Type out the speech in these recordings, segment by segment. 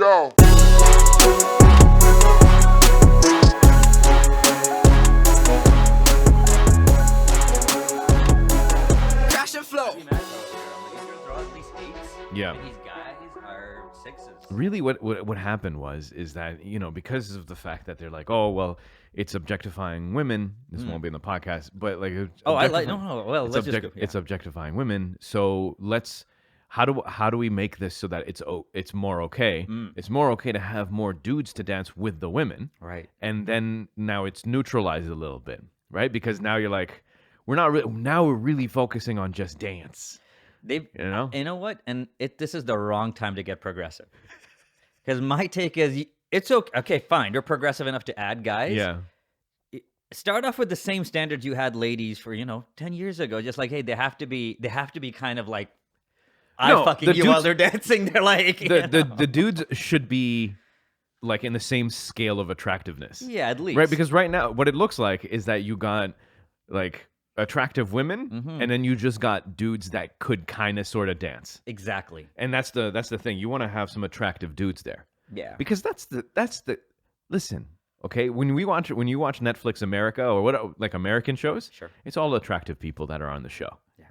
go. Crash and flow. Yeah. And these guys are sixes. Really, what happened is that, because of the fact that they're like, oh well, it's objectifying women. This won't be in the podcast, but like, I like no. Well, let's just go. Yeah. it's objectifying women. So how do we make this so that it's more okay? It's more okay to have more dudes to dance with the women, Right. and then now it's neutralized a little bit, right? Because now you're like, now we're really focusing on just dance. You You know what? And this is the wrong time to get progressive. Because my take is, it's okay. Okay, fine. You're progressive enough to add guys. Yeah. Start off with the same standards you had ladies for 10 years ago. Just like, hey, they have to be kind of like, No, fucking the you while dudes- they're dancing. They're like, The dudes should be like in the same scale of attractiveness. yeah, at least. Right, because right now what it looks like is that you got like attractive women, and then you just got dudes that could kind of sort of dance. Exactly. And that's the thing. You want to have some attractive dudes there. Yeah. Because that's the listen, okay? When you watch Netflix America or like American shows, Sure. it's all attractive people that are on the show. Yeah.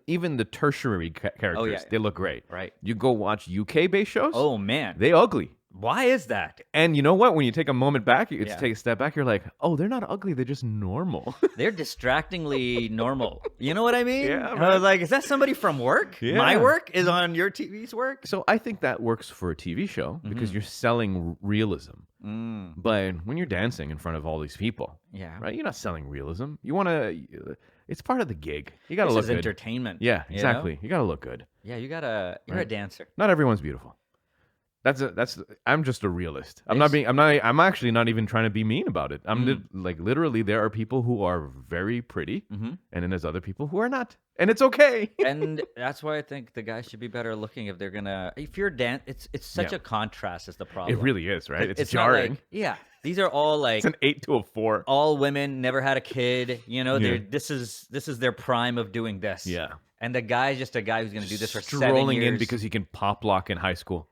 Even the tertiary characters, they look great. Right. You go watch UK-based shows, Oh man. they ugly. Why is that? And you know what? When you take a moment back, you Yeah. take a step back, you're like, oh, they're not ugly. They're just normal. They're distractingly normal. You know what I mean? Yeah, I man. was like, is that somebody from work? Yeah. My work is on your TV's work? So I think that works for a TV show because you're selling realism. But when you're dancing in front of all these people, Yeah. right? You're not selling realism. You want to. It's part of the gig. You got to This look is good. entertainment. Yeah, you know? exactly. You got to look good. Yeah, you're a dancer. Not everyone's beautiful. I'm just a realist. I'm actually not even trying to be mean about it. Like literally there are people who are very pretty and then there's other people who are not. And it's okay. And that's why I think the guys should be better looking if you're it's such Yeah. a contrast is the problem. It really is, right? It's not jarring. like, yeah. These are all like It's an 8 to a 4. all women, never had a kid, Yeah. this is their prime of doing this. Yeah. And the guy's just a guy who's gonna do this for 7 Strolling years. in because he can pop lock in high school.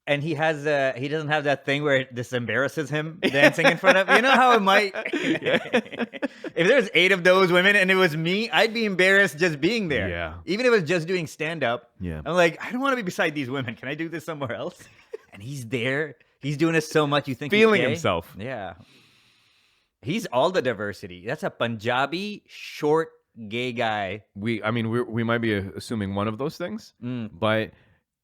And he doesn't have that thing where this embarrasses him dancing in front of, how it might. If there's 8 of those women and it was me, I'd be embarrassed just being there. Yeah. Even if it was just doing stand up. Yeah. I'm like, I don't want to be beside these women. Can I do this somewhere else? And he's there. He's doing it so much you think Feeling he's gay. himself. Yeah. He's all the diversity. That's a Punjabi short gay guy. We might be assuming one of those things, but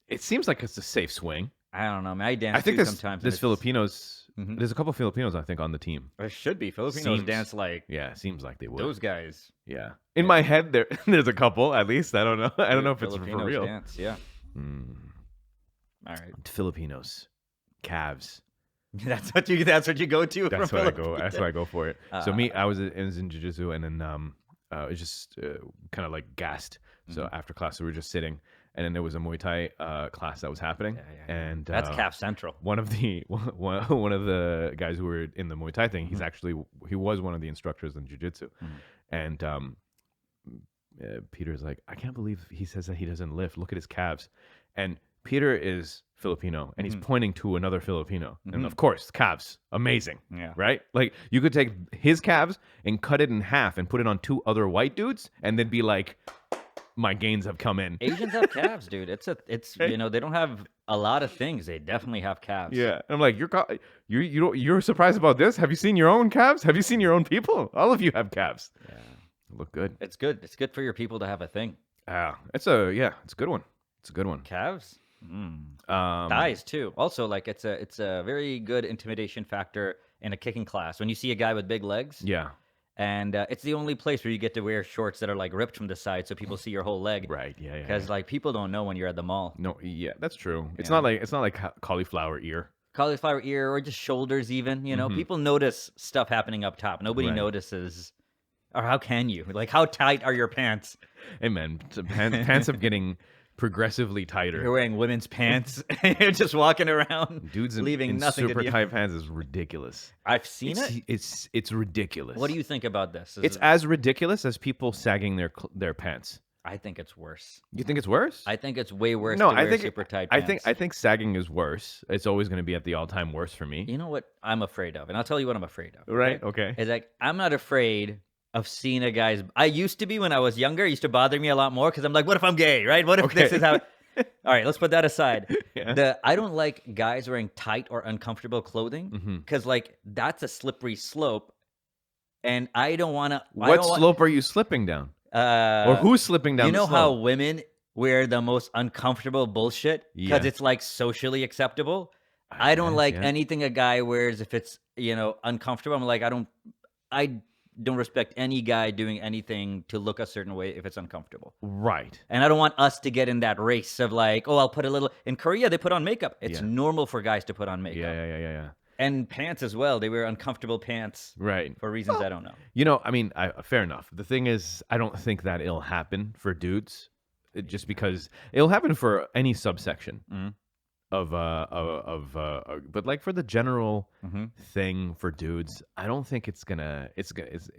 it seems like it's a safe swing. I don't know, man. I dance I think too this sometimes. this and Filipinos. There's a couple of Filipinos I think on the team. It should be. Filipinos Seems- dance like Yeah, it seems like they would. those guys. Yeah, in my head there's a couple at least. I don't know. I don't know if it's for Filipinos real. Dance, yeah. All right. Filipinos, calves. That's what you go to. That's from what I go. Filipinos. That's what I go for it. So I was in jiu-jitsu, and then it's just kind of like gassed. So after class, we were just sitting, and then there was a Muay Thai class that was happening, and That's Calf Central. one of the guys who were in the Muay Thai thing, he was one of the instructors in jiu-jitsu, and Peter's like, I can't believe he says that he doesn't lift. Look at his calves, and Peter is Filipino, and he's pointing to another Filipino, and of course, calves, amazing, Yeah. right? Like you could take his calves and cut it in half and put it on 2 other white dudes, and then be like, my gains have come in. Asians have calves, dude. It's they don't have a lot of things. They definitely have calves. Yeah, I'm like, you're surprised about this? Have you seen your own calves? Have you seen your own people? All of you have calves. Yeah. Look good. It's good. It's good for your people to have a thing. It's a good one. It's a good one. Calves? Thighs too. Also, like it's a very good intimidation factor in a kicking class. When you see a guy with big legs, Yeah. and it's the only place where you get to wear shorts that are like ripped from the side, so people see your whole leg. Right. Yeah. Because like people don't know when you're at the mall. No. Yeah, that's true. It's Yeah. not like cauliflower ear. Cauliflower ear or just shoulders, even. People notice stuff happening up top. Nobody Right. notices. Or how can you? Like, how tight are your pants? Hey man, pants are getting progressively You're tighter. wearing women's pants. You're just walking around, Dudes leaving in nothing super to the tight pants is ridiculous. I've seen it. It's ridiculous. What do you think about this? It's as ridiculous as people sagging their pants. I think it's worse. You think it's worse? I think it's way worse No, to I wear think super tight I pants. think sagging is worse. It's always going to be at the all-time worst for me. You know what I'm afraid of? And I'll tell you what I'm afraid of. Right? Okay. Is like I'm not afraid of seeing a guy's. I used to be when I was younger. It used to bother me a lot more because I'm like, what if I'm gay, right? What if this is how? All right, let's put that aside. Yeah. I don't like guys wearing tight or uncomfortable clothing because like that's a slippery slope, and I don't want to. What slope are you slipping down? Or who's slipping down? You the know slope? how women wear the most uncomfortable bullshit because Yeah. it's like socially acceptable. I don't guess, like yeah. anything a guy wears if it's uncomfortable. I'm like I don't respect any guy doing anything to look a certain way if it's uncomfortable. Right. And I don't want us to get in that race of like, oh, I'll put a little. In Korea, they put on makeup. It's Yeah. normal for guys to put on makeup. Yeah. And pants as well. They wear uncomfortable pants Right. for reasons I don't know. I mean, fair enough. The thing is, I don't think that it'll happen for dudes, just because it'll happen for any subsection but like for the general thing for dudes, I don't think it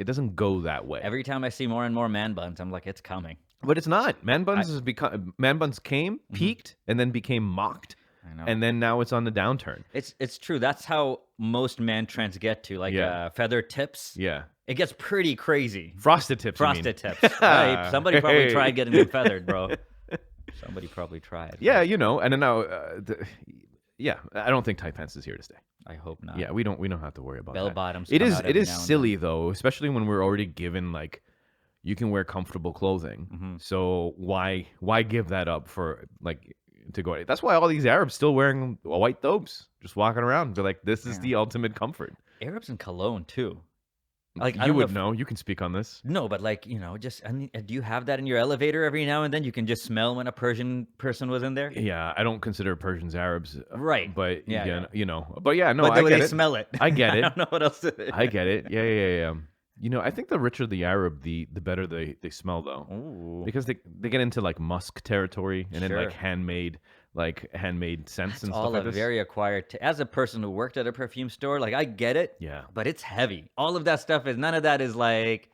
doesn't go that way. Every time I see more and more man buns, I'm like, it's coming. But it's not. Man buns came, peaked, and then became mocked. I know. And then now it's on the downturn. It's true. That's how most man trends get to, like feather tips. Yeah. It gets pretty crazy. Frosted tips. Frosted tips. Right. Somebody probably tried getting them feathered, bro. Somebody probably tried. Yeah, and then now, I don't think tight pants is here to stay. I hope not. Yeah, we don't have to worry about Bell that. bottoms. It come is out every it is now and silly though, especially when we're already given like you can wear comfortable clothing. So why give that up for like to go? That's why all these Arabs still wearing white thobes, just walking around. They're like, this is the ultimate comfort. then. Arabs in cologne too. Like You would know. You can speak on this. No, but like just do you have that in your elevator every now and then? You can just smell when a Persian person was in there. Yeah, I don't consider Persians Arabs, Right. But Yeah, yeah, yeah. But yeah, no, But I the way get they it. smell it. I get I it. don't know what else. I get it. Yeah. I think the richer the Arab, the better they smell though. Ooh. Because they get into like musk territory and then like Sure. handmade scents It's and stuff all like a this. very acquired. As a person who worked at a perfume store, like I get it. Yeah. But it's heavy. All of that stuff is none of that is like.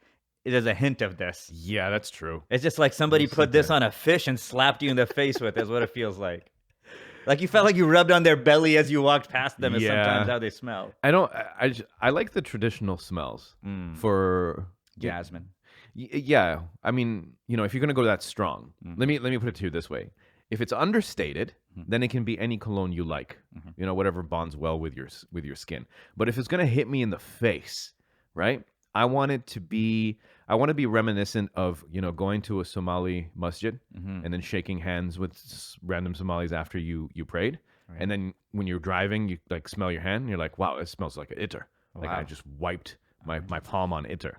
There's a hint of this. Yeah, that's true. It's just like somebody put this on a fish and slapped you in the face with. Is what it feels like. Like you felt like you rubbed on their belly as you walked past them. Is Yeah. sometimes how they smell. I like the traditional smells for Jasmine. yeah. I mean, if you're gonna go that strong, let me put it to you this way: if it's understated, then it can be any cologne you like. Whatever bonds well with your skin. But if it's gonna hit me in the face, right? I want to be reminiscent of going to a Somali masjid and then shaking hands with random Somalis after you prayed, and then when you're driving, you like smell your hand, and you're like, wow, it smells like an itter. Like I just wiped my palm on itter,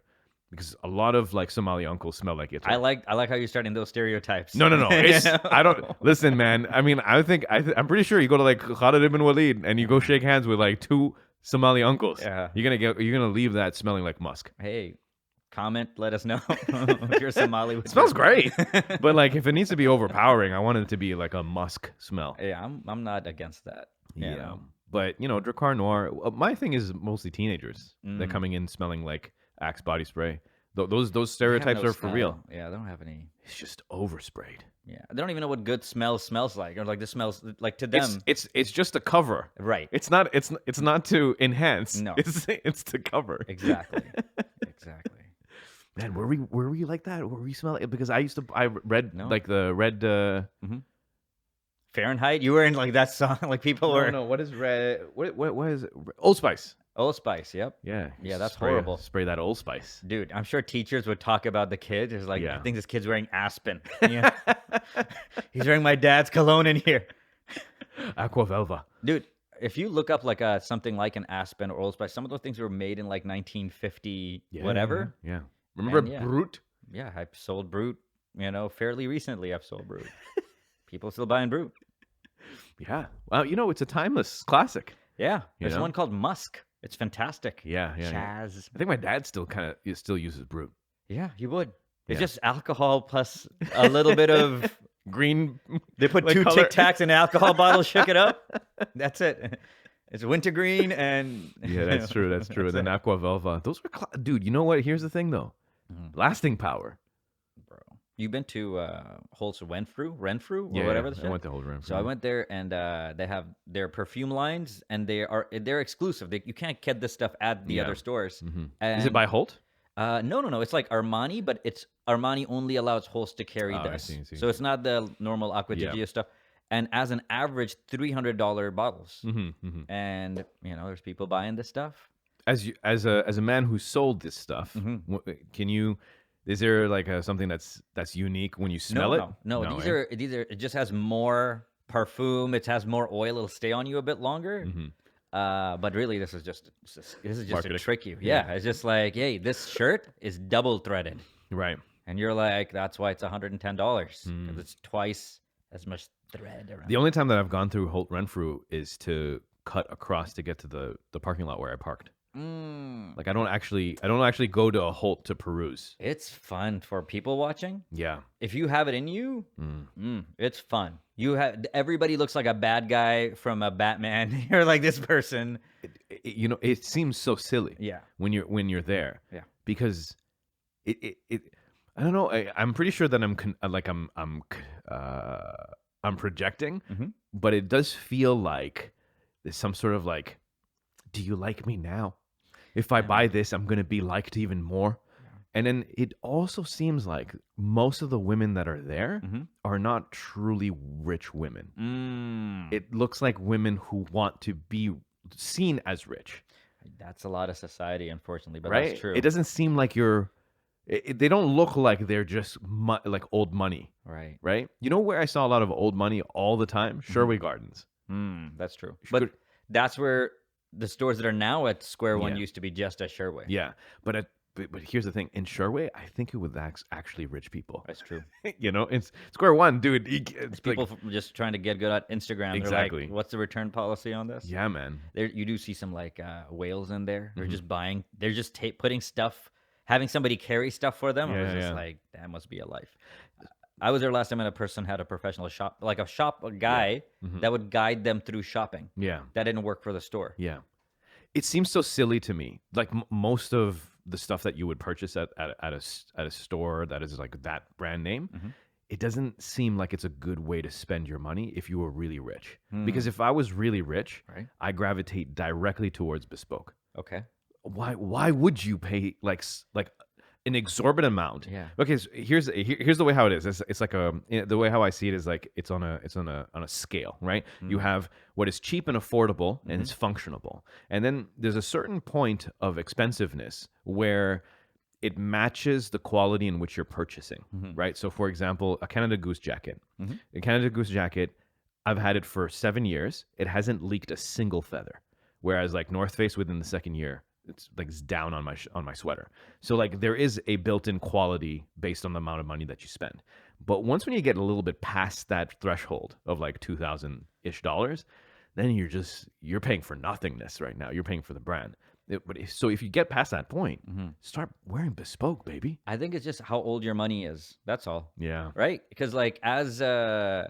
because a lot of like Somali uncles smell like itter. I like how you're starting those stereotypes. No. I don't listen, man. I mean, I'm pretty sure you go to like Khalid ibn Walid and you go shake hands with like two Somali uncles. Yeah. You're gonna leave that smelling like musk. Hey, comment. Let us know if you're Somali. It smells great, but like if it needs to be overpowering, I want it to be like a musk smell. Yeah, I'm not against that. You know. But Drakkar Noir. My thing is mostly teenagers. They're coming in smelling like Axe body spray. Those They have stereotypes no are for real. style. Yeah, they don't have any. It's just oversprayed. Yeah, they don't even know what good smells like, or like this smells like to them. It's just a cover. Right. It's not to enhance. No. It's to cover. Exactly. Man, were we like that? Were we smelling? Because I read No. like the red. Fahrenheit. You were in like that song. Like people were. No. What is red? What is it? Old Spice? Old Spice. Yep. Yeah. Yeah, that's Spray- horrible. Spray that Old Spice. Dude, I'm sure teachers would talk about the kid. It's like, Yeah. I think this kid's wearing Aspen. Yeah. He's wearing my dad's cologne in here. Aqua Velva. Dude, if you look up like something like an Aspen or Old Spice, some of those things were made in like 1950 whatever. Yeah. Remember And yeah. Brute? Yeah, I sold Brute, fairly recently I've sold Brute. People still buying Brute. Yeah. Well, it's a timeless classic. Yeah. You There's know? one called Musk. It's fantastic. Yeah. Chaz. I think my dad still uses Brute. Yeah, you would. It's Yeah. just alcohol plus a little bit of Green. they put like two color. Tic Tacs in an alcohol bottle, shook it up. That's it. It's wintergreen and Yeah, that's true. That's true. And then Aqua Velva. Those were dude. You know what? Here's the thing though. Lasting power. Bro. You've been to Holt's Renfrew or Yeah, whatever yeah, the I shit? went to Hold Room. So I went there, and they have their perfume lines, and they're exclusive. You can't get this stuff at the other stores. Is it by Holt? No. It's like Armani, but it's Armani only allows Holtz to carry Oh, I this. see, I see, So I it's not the normal Aqua di Yeah. Gio stuff. And as an average, $300 bottles. Mm-hmm. And there's people buying this stuff. As a man who sold this stuff, can you? Is there like something that's unique when you smell it? No. These are it just has more parfum. It has more oil. It'll stay on you a bit longer. But really, this is just to Marketing. trick you. Yeah, it's just like, hey, this shirt is double threaded, Right. and you're like, that's why it's $110 because it's twice as much thread around. The only time that I've gone through Holt Renfrew is to cut across to get to the parking lot where I parked. Like I don't actually go to a Holt to peruse. It's fun for people watching. Yeah. If you have it in you, it's fun. Everybody looks like a bad guy from a Batman. You're like this person. It seems so silly. Yeah. When you're there. Yeah. Because it I don't know. I'm pretty sure that I'm projecting, but it does feel like there's some sort of like, do you like me now? If I buy this, I'm gonna be liked even more. And then it also seems like most of the women that are there are not truly rich women. It looks like women who want to be seen as rich. That's a lot of society, unfortunately, but Right? that's true. It doesn't seem like they don't look like they're just like old money. Right. Right? You know where I saw a lot of old money all the time? Sherway Gardens. That's true. But that's where the stores that are now at Square One Yeah. used to be just at Sherway. Yeah. But here's the thing. In Sherway, I think it was actually rich people. That's true. It's Square One, dude. It's People just trying to get good at Instagram. Exactly. They're like, what's the return policy on this? Yeah, man. You do see some like whales in there. They're just buying. They're just putting stuff, having somebody carry stuff for them. I was just like, that must be a life. I was there last time, and a person had a professional shop, like a guy that would guide them through shopping. Yeah. That didn't work for the store. Yeah. It seems so silly to me. Like most of the stuff that you would purchase at a store that is like that brand name, it doesn't seem like it's a good way to spend your money if you were really rich. Because if I was really rich, Right. I gravitate directly towards bespoke. Okay. Why would you pay like an exorbitant amount? Yeah. Okay, so here's the way how it is. It's like the way how I see it is like it's on a scale, right? You have what is cheap and affordable and it's functionable. And then there's a certain point of expensiveness where it matches the quality in which you're purchasing, right? So for example, a Canada Goose jacket. A Canada Goose jacket, I've had it for 7 years. It hasn't leaked a single feather. Whereas like North Face within the second year, it's down on my sweater. So like there is a built-in quality based on the amount of money that you spend. But when you get a little bit past that threshold of like $2,000-ish, then you're paying for nothingness right now. You're paying for the brand. So if you get past that point, start wearing bespoke, baby. I think it's just how old your money is. That's all. Yeah. Right? Because like as I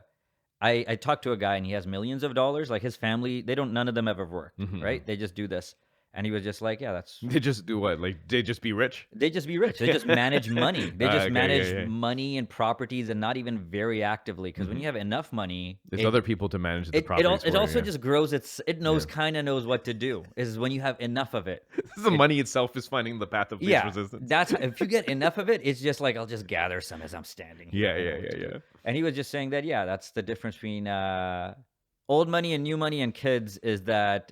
talked to a guy and he has millions of dollars. Like his family, none of them ever worked. Right? They just do this. And he was just like, yeah, that's... They just do what? Like, they just be rich? They just be rich. They just manage money. They just Okay, manage money and properties and not even very actively. Because when you have enough money... There's other people to manage the properties It also just grows. It knows what to do. Is when you have enough of it. The money itself is finding the path of least resistance. If you get enough of it, it's just like, I'll just gather some as I'm standing here. Yeah. And he was just saying that, that's the difference between old money and new money and kids is that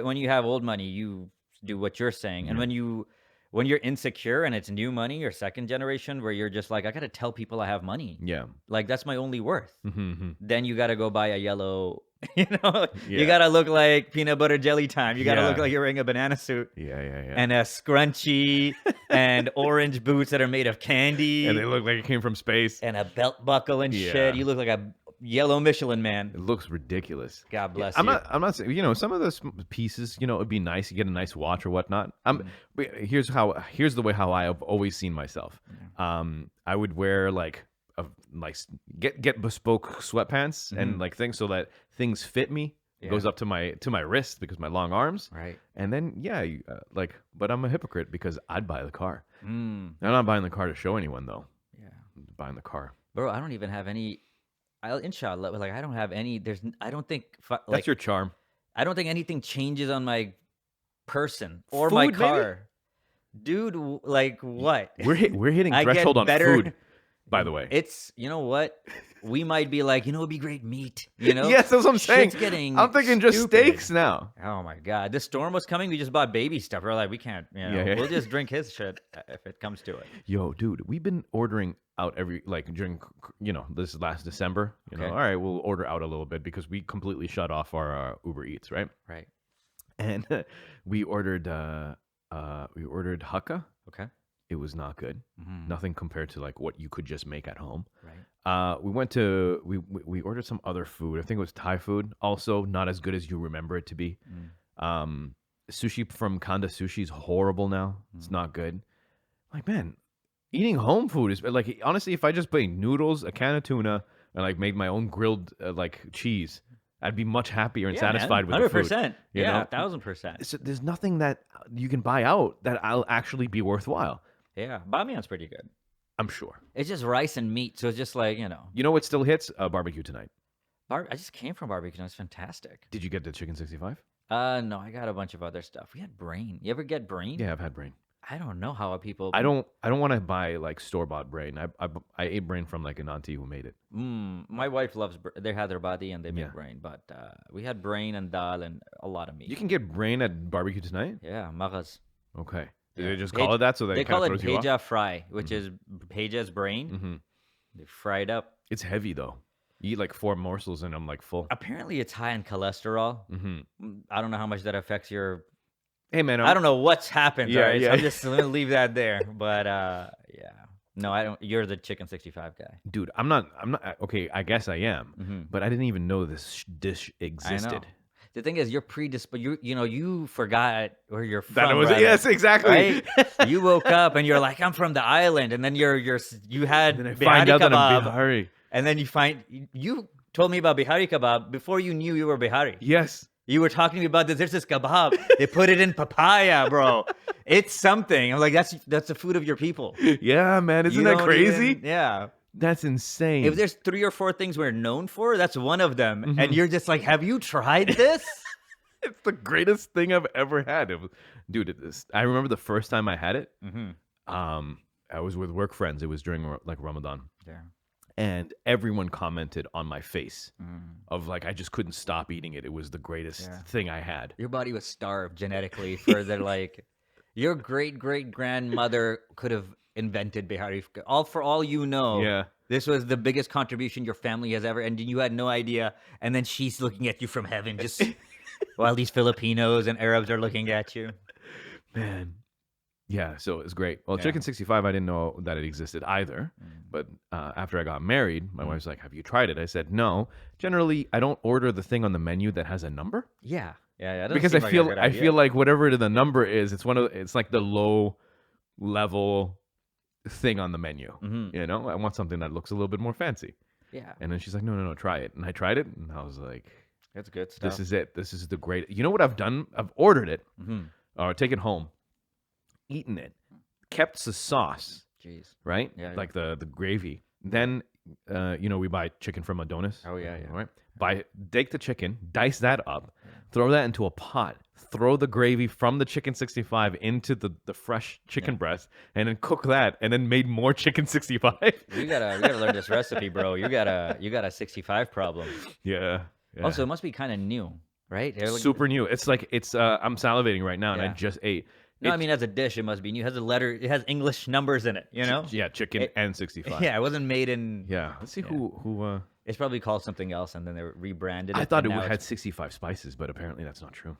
when you have old money, you do what you're saying. And when you're insecure and it's new money or second generation where you're just like, I got to tell people I have money. Yeah. Like that's my only worth. Then you got to go buy a yellow, you Yeah. got to look like peanut butter jelly time. You got to look like you're wearing a banana suit. Yeah. And a scrunchie and orange boots that are made of candy. And they look like it came from space. And a belt buckle and Yeah. shit. You look like a yellow Michelin man. It looks ridiculous. God bless I'm you. not saying, some of those pieces, it'd be nice. You get a nice watch or whatnot. But here's the way how I have always seen myself. I would wear like get bespoke sweatpants and like things so that things fit me. It goes up to my wrist because of my long arms. Right. And then but I'm a hypocrite because I'd buy the car. I'm not buying the car to show anyone though. Yeah. buying the car. Bro, I don't even have any. Inshallah, like I don't have any. I don't think That's like your charm. I don't think anything changes on my person or Food, my maybe? car, dude. Like what? We're hitting I get threshold on better- food. By the way, It's you know what we might be like. It'd be great meat. You know? yes, that's what I'm saying. Shit's getting I'm thinking just stupid. steaks now. Oh my god, this storm was coming. We just bought baby stuff. We're like, we can't. You know, Yeah. we'll just drink his shit if it comes to it. Yo, dude, we've been ordering out during this last December. Okay. All right, we'll order out a little bit because we completely shut off our Uber Eats, right? Right. And we ordered Hakka. Okay. It was not good. Mhm. Nothing compared to like what you could just make at home. Right. We went we ordered some other food. I think it was Thai food. Also not as good as you remember it to be. Sushi from Kanda Sushi is horrible now. It's not good. Like, man, eating home food is like, honestly, if I just put noodles, a can of tuna, and like made my own grilled like cheese, I'd be much happier and satisfied with the food. 100%. you Yeah, know? 1000%. So there's nothing that you can buy out that I'll actually be worthwhile. Yeah, bamiyan's pretty good. I'm sure. It's just rice and meat, so it's just like You know what still hits? Barbecue tonight. I just came from barbecue. And it's fantastic. Did you get the chicken 65? No, I got a bunch of other stuff. We had brain. You ever get brain? Yeah, I've had brain. I don't know how people. I don't want to buy like store bought brain. I ate brain from like an auntie who made it. My wife loves. They had their body and they make Yeah. brain, but we had brain and dal and a lot of meat. You can get brain at barbecue tonight. Yeah, magas. Okay. Did Yeah. they just call it that so that They it kind call of it throws you off? peja fry, which is peja's brain. Mm-hmm. They fry it up. It's heavy though. You eat like 4 morsels and I'm like full. Apparently, it's high in cholesterol. Mm-hmm. I don't know how much that affects your. Hey man, I don't know what's happened. Yeah, right? So yeah. I'm just gonna leave that there. But yeah, no, I don't. You're the chicken 65 guy. dude. I'm not. Okay, I guess I am, but I didn't even know this dish I know. existed. The thing is, you're predisposed. You forgot where you're from. That was rather, yes, exactly. Right? You woke up and you're like, I'm from the island, and then you had Then I Bihari find out that I'm kebab, Bihari. and then you told me about Bihari kebab before you knew you were Bihari. Yes. You were talking to me about this. There's this kebab. They put it in papaya, bro. It's something. I'm like, that's the food of your people. Yeah, man. Isn't You that don't crazy? even- yeah. That's insane. If there's 3 or 4 things we're known for, that's one of them. Mm-hmm. And you're just like, have you tried this? It's the greatest thing I've ever had. Dude, I remember the first time I had it. I was with work friends. It was during like Ramadan. Yeah. And everyone commented on my face of like I just couldn't stop eating it. It was the greatest thing I had. Your body was starved genetically for the like. Your great grandmother could have invented Bihari. For all you know, Yeah. this was the biggest contribution your family has ever, and you had no idea. And then she's looking at you from heaven, just while these Filipinos and Arabs are looking at you. Man. Yeah, so it was great. Well, Yeah. Chicken 65, I didn't know that it existed either. But after I got married, my wife's like, have you tried it? I said, no. Generally, I don't order the thing on the menu that has a number. Yeah. That doesn't Because seem I like a feel good I idea. feel like whatever the number is, it's like the low level thing on the menu. You know, I want something that looks a little bit more fancy. Yeah, And then she's like, no, try it. And I tried it, and I was like, that's good stuff. this is it. This is the great. You know what I've done? I've ordered it, or taken home, eaten it, kept the sauce, Jeez. right? Yeah, Like the gravy. Then, we buy chicken from Adonis. Oh, yeah. Right? Take the chicken, dice that up, throw that into a pot, throw the gravy from the chicken 65 into the fresh chicken breast, and then cook that, and then made more chicken 65. We gotta learn this recipe, bro. You got a 65 problem. Yeah. Also, it must be kind of new, right? They're like- Super new. It's like I'm salivating right now, and I Yeah. just ate. No, I mean as a dish, it must be new. It has a letter. It has English numbers in it. You know? Yeah, chicken and 65. Yeah, it wasn't made in. Yeah. Let's see who. It's probably called something else, and then they rebranded it. I thought and it now had it's- 65 spices, but apparently that's not true.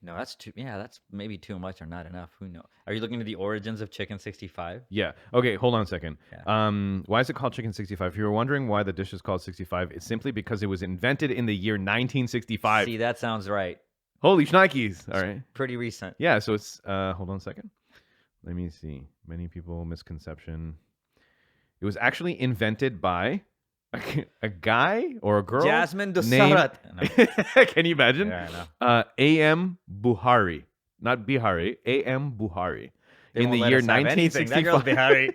No, that's too. Yeah, that's maybe too much or not enough. Who knows? Are you looking at the origins of chicken 65? Yeah. Okay, hold on a second. Yeah. Why is it called chicken 65? If you were wondering why the dish is called 65, it's simply because it was invented in the year 1965. See, that sounds right. Holy shnikes. All right. Pretty recent. Yeah, so it's hold on a second. Let me see. Many people misconception. It was actually invented by a guy or a girl. Jasmine named- Dosarat. No. Can you imagine? Yeah, I know. A.M. Buhari. Not Bihari. A.M. Buhari. in the won't let year us have anything. That girl's 1965 Bihari.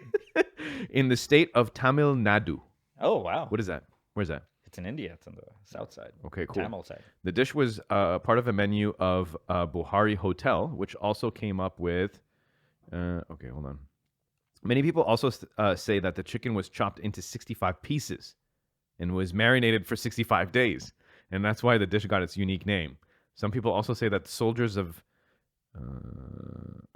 in the state of Tamil Nadu. Oh wow. What is that? Where's that? It's in India. It's on the south side. Okay, cool. Tamil side. The dish was part of a menu of Bihari Hotel, which also came up with. Okay, hold on. Many people also say that the chicken was chopped into 65 pieces and was marinated for 65 days, and that's why the dish got its unique name. Some people also say that the soldiers of.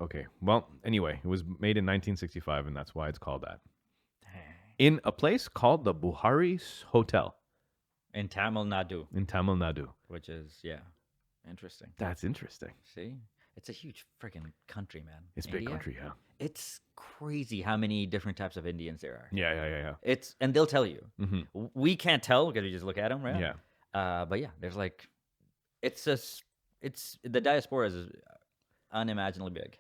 Okay, well, anyway, it was made in 1965, and that's why it's called that. In a place called the Bihari Hotel. In Tamil Nadu. In Tamil Nadu. Which is, interesting. That's interesting. See? It's a huge freaking country, man. It's a big country, yeah. It's crazy how many different types of Indians there are. Yeah. And they'll tell you. Mm-hmm. We can't tell because we just look at them, right? Yeah. But yeah, there's like, the diaspora is unimaginably big.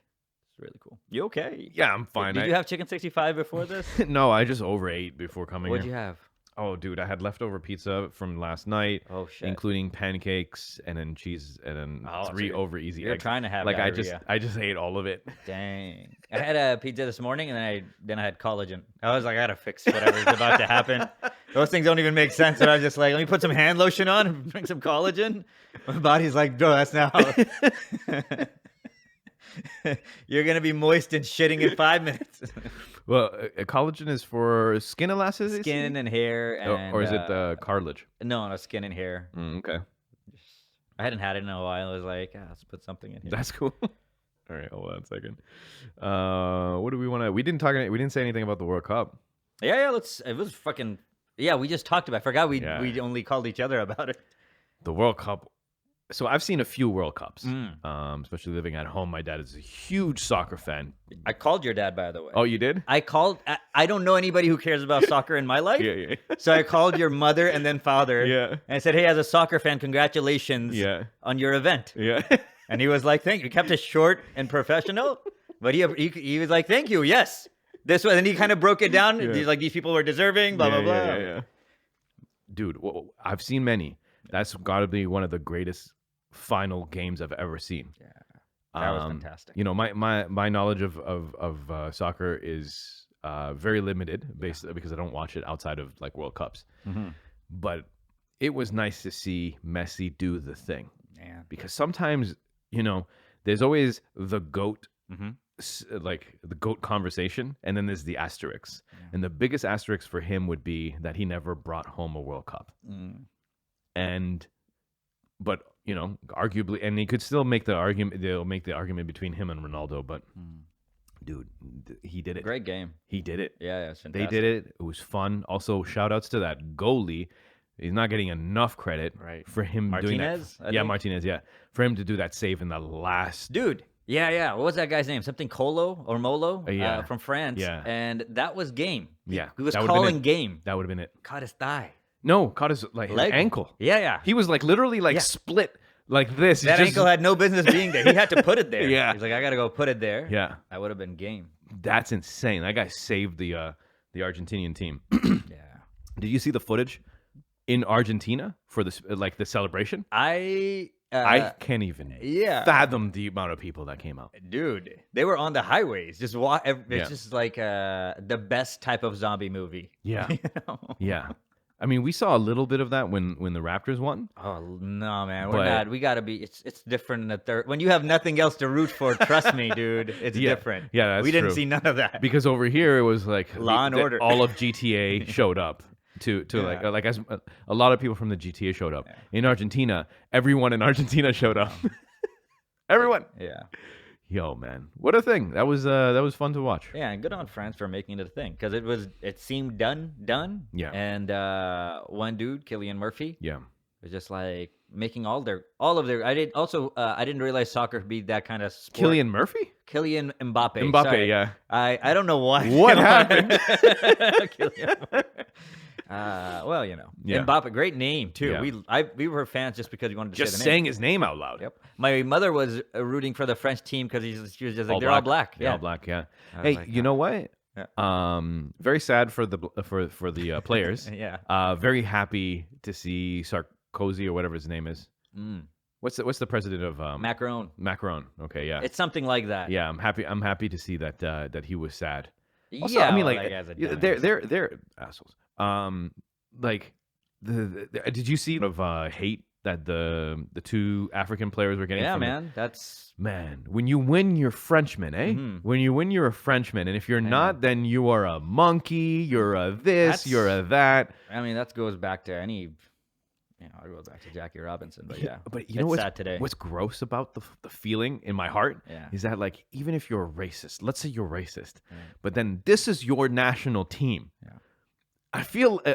It's really cool. You okay? Yeah, I'm fine. Did you have chicken 65 before this? No, I just overate before coming What'd here. you have? Oh, dude, I had leftover pizza from last night. Oh shit! Including pancakes and then cheese and then 3 over easy You're eggs. trying to have like diarrhea. I just ate all of it. Dang! I had a pizza this morning and then I had collagen. I was like, I gotta fix whatever's about to happen. Those things don't even make sense. And I was just like, let me put some hand lotion on and drink some collagen. My body's like, bro, that's not how. You're gonna be moist and shitting in 5 minutes. Well, collagen is for skin elasticity? Skin and hair, and or is it cartilage? No, skin and hair. Okay. I hadn't had it in a while. I was like, let's put something in here. That's cool. All right, hold on a second. What do we want to? We didn't say anything about the World Cup. Yeah. It was fucking. Yeah, we just talked about. I forgot we only called each other about it. The World Cup. So I've seen a few World Cups, especially living at home. My dad is a huge soccer fan. I called your dad, by the way. Oh, you did? I don't know anybody who cares about soccer in my life. Yeah. So I called your mother and then father. Yeah. And I said, hey, as a soccer fan, congratulations on your event. Yeah. And he was like, thank you. He kept it short and professional. But he was like, thank you. Yes. This way. And he kind of broke it down. Yeah. He's like, these people were deserving, blah, blah, blah. Yeah. Dude, I've seen many. That's got to be one of the greatest final games I've ever seen. Yeah, that was fantastic. You know, my knowledge of soccer is very limited, basically, because I don't watch it outside of like World Cups. Mm-hmm. But it was nice to see Messi do the thing. Yeah. Because sometimes, you know, there's always the GOAT, like the GOAT conversation, and then there's the asterisks. Yeah. And the biggest asterisk for him would be that he never brought home a World Cup. But you know, arguably, and he could still make the argument. They'll make the argument between him and Ronaldo. But dude, he did it. Great game. He did it. Yeah, it's they fantastic. did it. It was fun. Also, shout outs to that goalie. He's not getting enough credit for him doing that. Martinez. Yeah, for him to do that save in the last. Dude. Yeah. What was that guy's name? Something Colo or Molo? From France. Yeah. And that was game. Yeah. He was calling game. That would have been it. Caught his thigh. No, caught his his ankle. Yeah. He was like literally split like this. That ankle had no business being there. He had to put it there. Yeah. He's like, I gotta go put it there. Yeah. That would have been game. That's insane. That guy saved the Argentinian team. Yeah. Did you see the footage in Argentina for this the celebration? I can't even fathom the amount of people that came out. Dude, they were on the highways. Just it's just like the best type of zombie movie. Yeah. You know? Yeah. I mean, we saw a little bit of that when the Raptors won. Oh no, man, we're not. We gotta be. It's different in the third. When you have nothing else to root for, trust me, dude, it's different. Yeah, that's we didn't true. see none of that because over here it was like Law and Order. All of GTA showed up to like as a lot of people from the GTA showed up. Yeah. In Argentina, everyone in Argentina showed up. Everyone. Yeah. Yo, man, what a thing! That was fun to watch. Yeah, and good on France for making it a thing because it seemed done. Yeah. And one dude, Cillian Murphy. Yeah. Was just like making all of their. I didn't realize soccer could be that kind of sport. Kylian Murphy. Kylian Mbappe. Mbappe, sorry. yeah. I don't know why. What happened? Well, you know, Mbappe, great name too. Yeah. We were fans just because we wanted to just say the saying name. his name out loud. Yep. My mother was rooting for the French team because she was just like, they're all black. Yeah, all black. Yeah. Hey, like, you know what? Yeah. Very sad for the players. Yeah. Very happy to see Sarkozy or whatever his name is. What's the president of Macron. Macron? Okay, yeah. It's something like that. Yeah, I'm happy to see that that he was sad. Also, Yeah, I mean, well, like, that guy's a they're assholes. Like, did you see of hate that the two African players were getting? Yeah, from man. That's when you win, you're Frenchman, eh? When you win, you're a Frenchman, and if you're not, then you are a monkey. You're a this. You're a that. I mean, that goes back to any. It goes back to Jackie Robinson, but yeah. But you it's know what's sad today. What's gross about the feeling in my heart Yeah. is that, like, even if you're a racist, let's say you're racist, but then this is your national team. Yeah.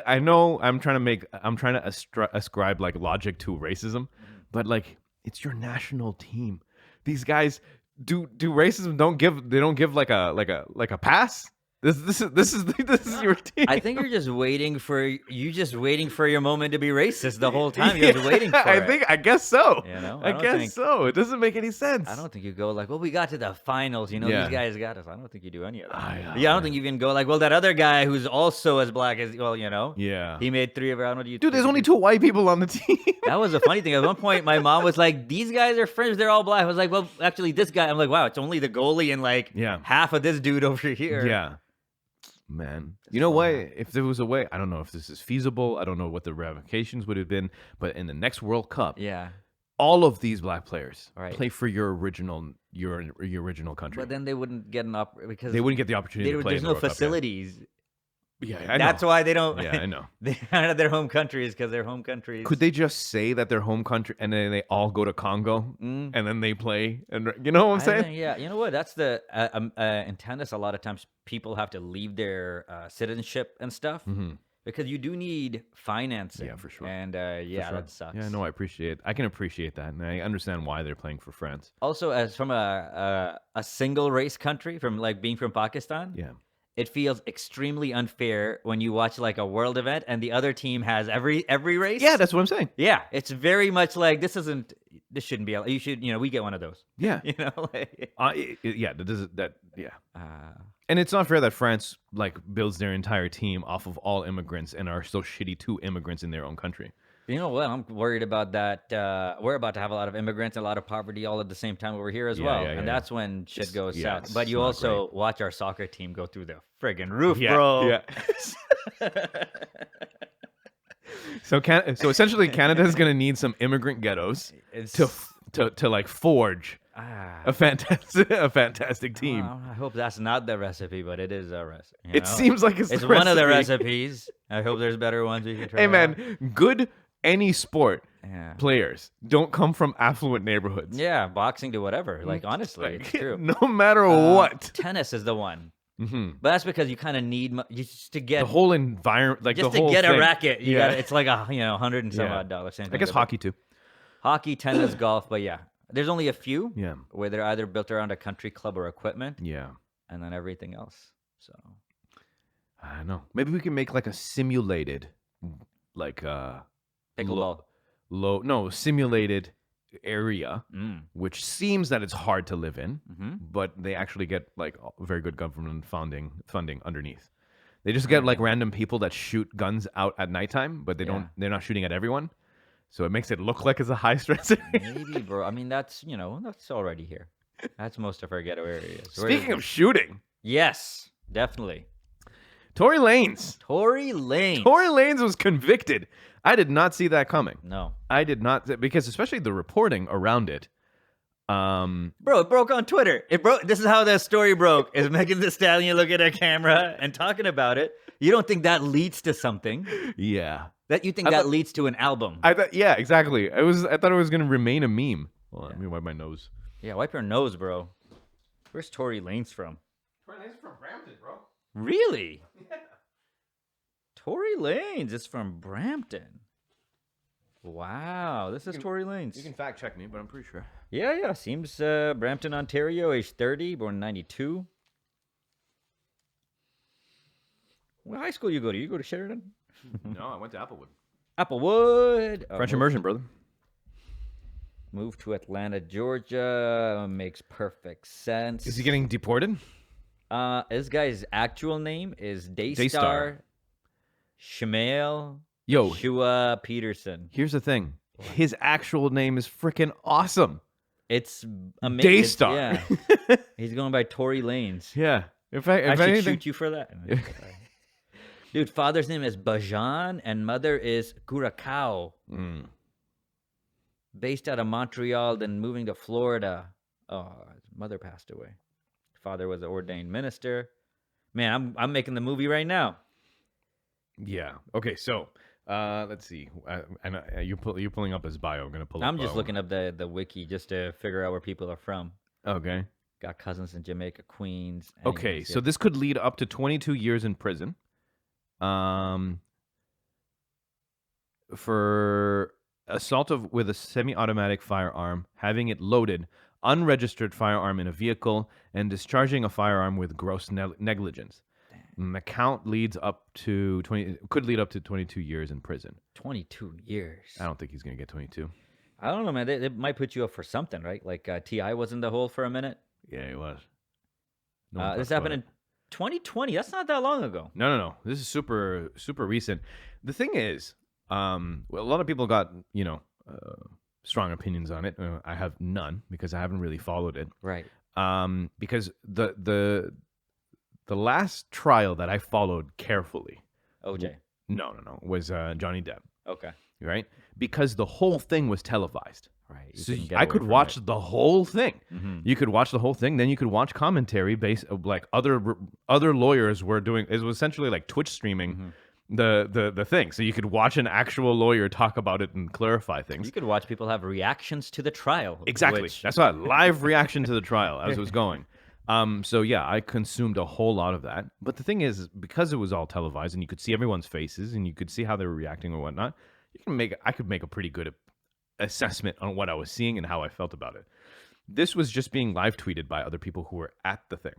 I know I'm trying to ascribe like logic to racism, but like it's your national team. These guys do racism don't give like a pass. This is your team. I think you're just waiting for your moment to be racist the whole time. You're just waiting for it. I guess so. I I guess so. It doesn't make any sense. I don't think you go like, well, we got to the finals. These guys got us. I don't think you do any of that. I don't think you even go like, well, that other guy who's also as black as Yeah. he made 3 of our. I don't know. Dude, there's only 2 white people on the team. That was a funny thing. At one point, my mom was like, these guys are friends. They're all black. I was like, well, actually, this guy. I'm like, wow, it's only the goalie and like half of this dude over here. Yeah. Man, you know what? If there was a way, I don't know if this is feasible. I don't know what the ramifications would have been, but in the next World Cup, all of these black players play for your original country. But then they wouldn't get because they wouldn't get the opportunity to play. There's in no the World facilities. Cup, yeah, I know. That's why they don't. Yeah, I know. They aren't their home countries because their home countries. Could they just say that their home country and then they all go to Congo and then they play? And you know what I'm saying? Yeah, you know what? That's the in tennis. A lot of times people have to leave their citizenship and stuff because you do need financing. Yeah, for sure. And that sucks. Yeah, no, I can appreciate that, and I understand why they're playing for France. Also, as from a single race country, from like being from Pakistan. Yeah. It feels extremely unfair when you watch like a world event and the other team has every race. Yeah, that's what I'm saying. Yeah, it's very much like this shouldn't be. You should, we get one of those. Yeah, and it's not fair that France like builds their entire team off of all immigrants and are so shitty to immigrants in their own country. You know what? I'm worried about that. We're about to have a lot of immigrants and a lot of poverty all at the same time over here as well. And that's when shit goes south. But you also watch our soccer team go through the friggin' roof, bro. Yeah. So essentially Canada is going to need some immigrant ghettos to like forge a fantastic team. I hope that's not the recipe, but it is a recipe. It seems like it's one of the recipes. I hope there's better ones we can try. Hey man, good any sport players don't come from affluent neighborhoods. Yeah, boxing to whatever. Like honestly, it's true. No matter what. Tennis is the one. But that's because you kind of need just to get the whole environment, like just the whole to get thing. a racket. You got it's like $100 and some odd dollars. I guess hockey too. Hockey, tennis, golf, but there's only a few. Yeah, where they're either built around a country club or equipment. Yeah, and then everything else. So I don't know. Maybe we can make like a simulated, like pickleball. Simulated area, which seems that it's hard to live in, but they actually get like very good government funding underneath. They just get like random people that shoot guns out at nighttime, but they're not shooting at everyone. So it makes it look like it's a high stress area. Maybe, bro. I mean, that's already here. That's most of our ghetto areas. Speaking of shooting. Yes, definitely. Tory Lanez was convicted. I did not see that coming. No. I did not, because especially the reporting around it. Bro, it broke on Twitter. This is how that story broke. Is Megan Thee Stallion looking at a camera and talking about it. You don't think that leads to something. Yeah. That you think that leads to an album. Yeah, exactly. I thought it was going to remain a meme. Well, let me wipe my nose. Yeah, wipe your nose, bro. Where's Tory Lanez from? Tory Lanez from Brampton, bro. Really? Yeah. Tory Lanez is from Brampton. Wow, this is Tory Lanez. You can fact check me, but I'm pretty sure. Yeah. Seems Brampton, Ontario, age 30, born in 92. What high school you go to? You go to Sheridan? No, I went to Applewood. Applewood. French immersion, brother. Moved to Atlanta, Georgia. Makes perfect sense. Is he getting deported? This guy's actual name is Daystar Shmael Shua Peterson. Here's the thing. his actual name is freaking awesome. It's amazing. Daystar. Yeah. He's going by Tory Lanez. Yeah. If I should anything, shoot you for that. Dude, father's name is Bajan and mother is Curacao. Based out of Montreal, then moving to Florida. Oh, his mother passed away. Father was an ordained minister. Man, I'm making the movie right now. Yeah. Okay. So, let's see. You're pulling up his bio. I'm gonna pull. I'm just looking up the wiki just to figure out where people are from. Okay. Got cousins in Jamaica, Queens. Okay. Anyways, So this could lead up to 22 years in prison. For assault with a semi-automatic firearm, having it loaded, unregistered firearm in a vehicle, and discharging a firearm with gross negligence. The count could lead up to 22 years in prison. 22 years. I don't think he's gonna get 22. I don't know, man. They might put you up for something, right? Like T.I. was in the hole for a minute. Yeah, he was. No one This talks happened about in 2020. That's not that long ago. No. This is super recent. The thing is, well, a lot of people got strong opinions on it. I have none because I haven't really followed it. Right. Because the last trial that I followed carefully. OJ. No, was Johnny Depp. Okay. Right? Because the whole thing was televised. Right. So I could watch the whole thing. Mm-hmm. You could watch the whole thing. Then you could watch commentary based like other lawyers were doing. It was essentially like Twitch streaming the thing. So you could watch an actual lawyer talk about it and clarify things. You could watch people have reactions to the trial. Exactly. That's what live reaction to the trial as it was going. So yeah, I consumed a whole lot of that. But the thing is, because it was all televised and you could see everyone's faces and you could see how they were reacting or whatnot, I could make a pretty good assessment on what I was seeing and how I felt about it. This was just being live tweeted by other people who were at the thing.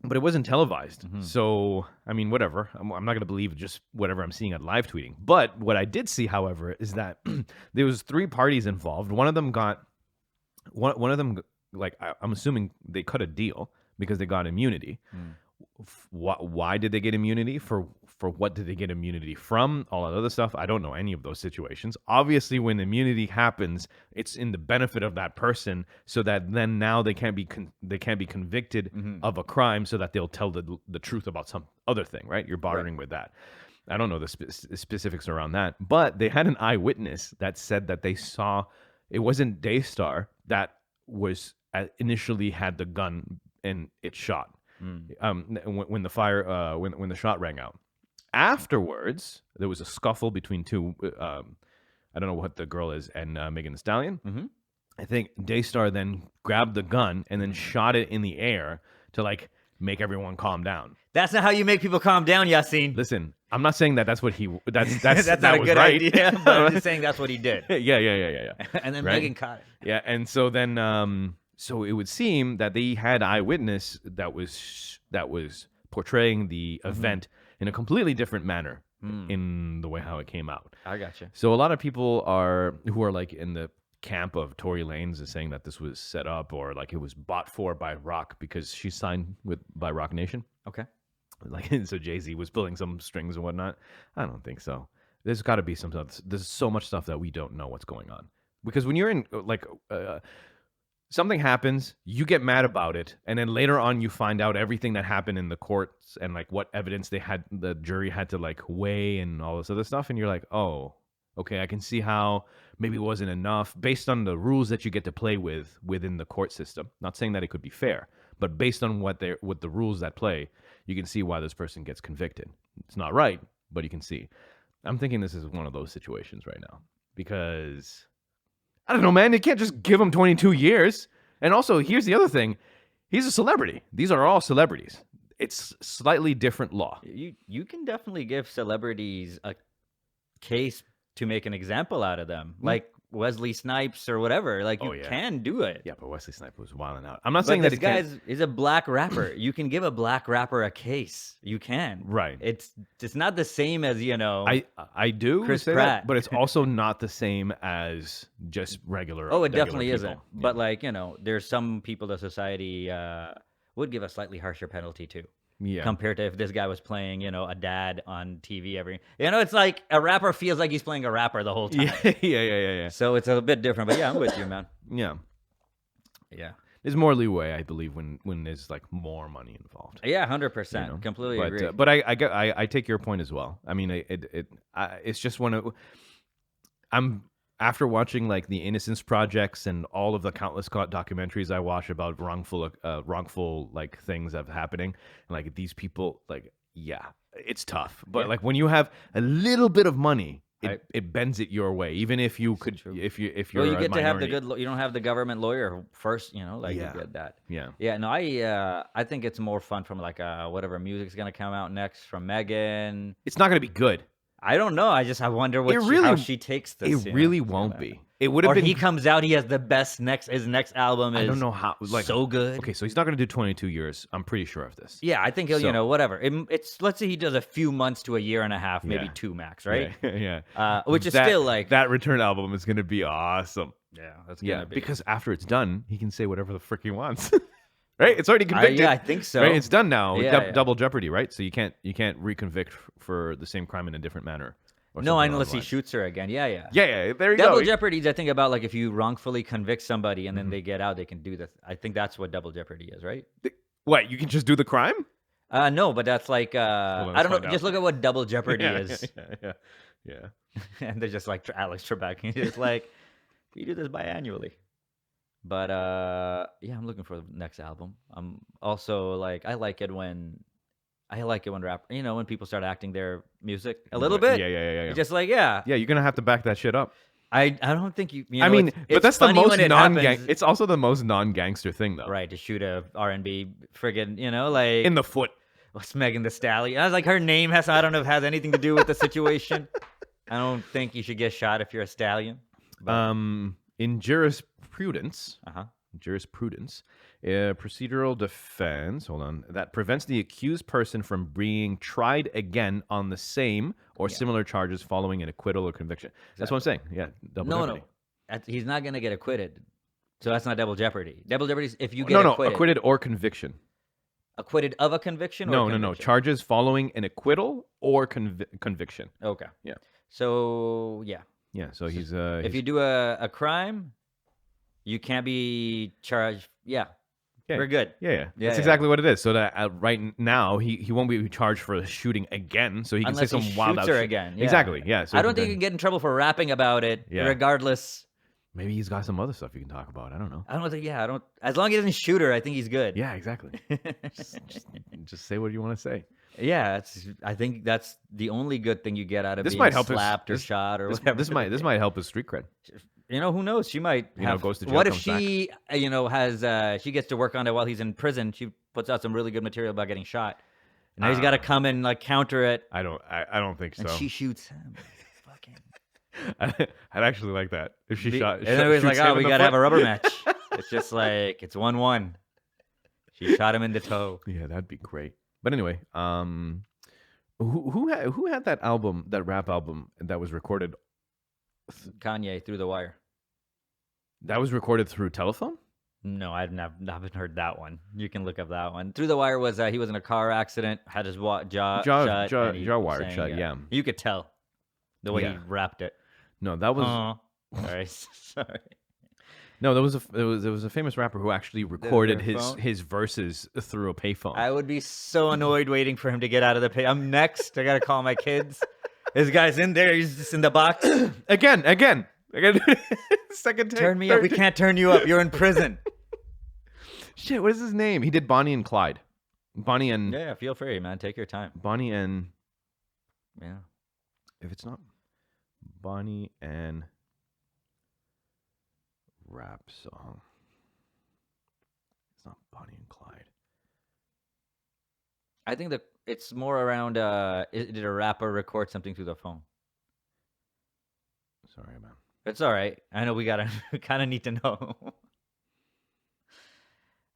But it wasn't televised. So, I mean, whatever. I'm not going to believe just whatever I'm seeing at live tweeting. But what I did see, however, is that there was 3 parties involved. One of them got like, I'm assuming they cut a deal because they got immunity. Why did they get immunity? For what did they get immunity from? All that other stuff. I don't know any of those situations. Obviously, when immunity happens, it's in the benefit of that person, so that then now they can't be convicted of a crime, so that they'll tell the truth about some other thing. Right? You're bartering with that. I don't know the specifics around that, but they had an eyewitness that said that they saw it wasn't Daystar that was initially had the gun and it shot. When the fire when the shot rang out. Afterwards, there was a scuffle between two. I don't know what the girl is and Megan Thee Stallion. I think Daystar then grabbed the gun and then shot it in the air to like make everyone calm down. That's not how you make people calm down, Yasin. Listen, I'm not saying that's what he. That's that's not a good right. idea. But I'm just saying that's what he did. Yeah. And then Right? Megan caught it. Yeah, and so then, so it would seem that they had eyewitness that was portraying the event in a completely different manner in the way how it came out. I gotcha. So a lot of people who are like in the camp of Tory Lanez is saying that this was set up or like it was bought for by Rock because she's signed by Rock Nation. Okay. Like, so Jay-Z was pulling some strings and whatnot. I don't think so. There's got to be there's so much stuff that we don't know what's going on. Because when you're in, like, something happens, you get mad about it, and then later on you find out everything that happened in the courts and, like, what evidence the jury had to, like, weigh and all this other stuff, and you're like, oh, okay, I can see how maybe it wasn't enough based on the rules that you get to play with within the court system. Not saying that it could be fair, but based on what the rules that play, you can see why this person gets convicted. It's not right, but you can see. I'm thinking this is one of those situations right now because I don't know, man. You can't just give him 22 years. And also, here's the other thing. He's a celebrity. These are all celebrities. It's slightly different law. You can definitely give celebrities a case to make an example out of them. Like Wesley Snipes or whatever. Like, you can do it. Yeah, but Wesley Snipes was wilding out. I'm not saying that this guy is a black rapper. You can give a black rapper a case. You can. Right. It's not the same as, I do Chris say Pratt. that, but it's also not the same as just regular. Oh, it regular definitely people. isn't. Yeah. But, like, there's some people that society would give a slightly harsher penalty to. Yeah. compared to if this guy was playing, a dad on TV every. It's like a rapper feels like he's playing a rapper the whole time. Yeah. So it's a bit different, but yeah, I'm with you, man. Yeah. Yeah. There's more leeway, I believe, when there's like more money involved. Yeah, 100%. Completely agree. But I take your point as well. I mean, it's just one of I'm after watching like the Innocence Projects and all of the countless documentaries I watch about wrongful like things that are happening, and like these people, like it's tough. But like when you have a little bit of money, it bends it your way, even if you could, if you're you get to have the minority. good. You don't have the government lawyer first. You get that. Yeah. No, I think it's more fun from like whatever music's gonna come out next from Megan. It's not gonna be good. I don't know. I wonder how she takes this. It really won't be. It would have been. He comes out. He has the best his next album is. I don't know how. Like so good. Okay, so he's not going to do 22 years. I'm pretty sure of this. Yeah, I think he'll. Whatever. It's let's say he does a few months to a year and a half, maybe 2 max, right? Yeah. Which is still like that return album is going to be awesome. Yeah, that's gonna be because after it's done, he can say whatever the frick he wants. Right? It's already convicted. Yeah, I think so. Right? It's done now. Yeah, Double jeopardy, right? So you can't reconvict for the same crime in a different manner. No, unless he shoots her again. Yeah. Yeah, there you go. Double jeopardy is, I think, about like if you wrongfully convict somebody and then they get out, they can do that. I think that's what double jeopardy is, right? What? You can just do the crime? No, but that's like I don't know. Just look at what double jeopardy is. Yeah. And they're just like Alex Trebek. He's just like, you do this biannually. But I'm looking for the next album. I'm also like, I like it when rap, when people start acting their music a little bit. Yeah. It's just like, yeah, you're gonna have to back that shit up. I don't think you. I mean, but that's the most non-gang. It's also the most non-gangster thing, though. Right, to shoot a R&B friggin', like in the foot. What's Megan Thee Stallion? I was like, her name I don't know if it has anything to do with the situation. I don't think you should get shot if you're a stallion. But... in jurisprudence, jurisprudence. Procedural defense, that prevents the accused person from being tried again on the same or similar charges following an acquittal or conviction. Exactly. That's what I'm saying. Yeah, double jeopardy. No. He's not going to get acquitted. So that's not double jeopardy. Double jeopardy is if you get acquitted. Acquitted or conviction. Acquitted of a conviction? No. Charges following an acquittal or conviction. Okay. Yeah. So, yeah. Yeah, so he's... if you do a crime, you can't be charged... Yeah. We're good. Yeah. That's exactly what it is. So that right now he won't be charged for shooting again. So he can say some wild out shit again. Yeah. Exactly. Yeah. So I don't think he can get in trouble for rapping about it. Yeah. Regardless. Maybe he's got some other stuff you can talk about. I don't know. I don't. As long as he doesn't shoot her, I think he's good. Yeah. Exactly. just say what you want to say. Yeah. I think that's the only good thing you get out of this being might help slapped or shot or whatever. This might help his street cred. Who knows? She might have. Goes to jail, what if she, has she gets to work on it while he's in prison? She puts out some really good material about getting shot. And now he's got to come and like counter it. I don't think so. And she shoots him. Fucking. I'd actually like that if she shot. And then he's like, "Oh, we gotta have a rubber match." It's just like it's 1-1. She shot him in the toe. Yeah, that'd be great. But anyway, who had that album, that rap album that was recorded? Kanye, Through the Wire. That was recorded through telephone? No, I haven't heard that one. You can look up that one. Through the Wire was he was in a car accident, had his jaw wired shut. Yeah, you could tell the way he rapped it. No, that was. Sorry. No, there was a famous rapper who actually recorded his verses through a payphone. I would be so annoyed waiting for him to get out of the pay. I'm next. I gotta call my kids. This guy's in there. He's just in the box. Again. Second take. Turn me up. We can't turn you up. You're in prison. Shit, what is his name? He did Bonnie and Clyde. Bonnie and... Yeah, feel free, man. Take your time. Bonnie and... Yeah. If it's not Bonnie and rap song. It's not Bonnie and Clyde. I think that it's more around, did a rapper record something through the phone? Sorry, man. It's all right. I know we kind of need to know.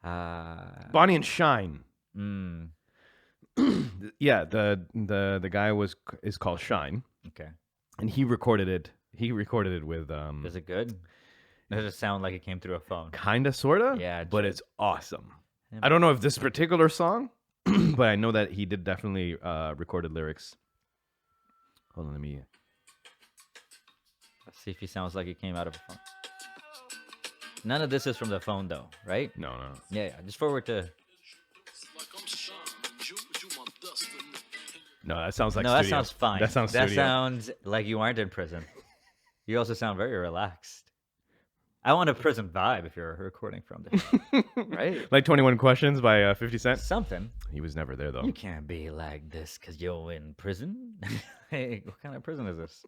Bonnie and Shine. Yeah, the guy is called Shine. Okay. And he recorded it with Is it good? Does it sound like it came through a phone? Kinda, sorta. Yeah, but it's awesome. I don't know if this particular song but I know that he did definitely recorded lyrics. Hold on, let me. Let's see if he sounds like he came out of a phone. None of this is from the phone, though, right? No. Yeah. Just forward to. No, that sounds like No, that studio. sounds fine. That sounds That studio. sounds like you aren't in prison. You also sound very relaxed. I want a prison vibe if you're recording from this, right? Like 21 Questions by 50 Cent. Something. He was never there though. You can't be like this because you're in prison. Hey, what kind of prison is this?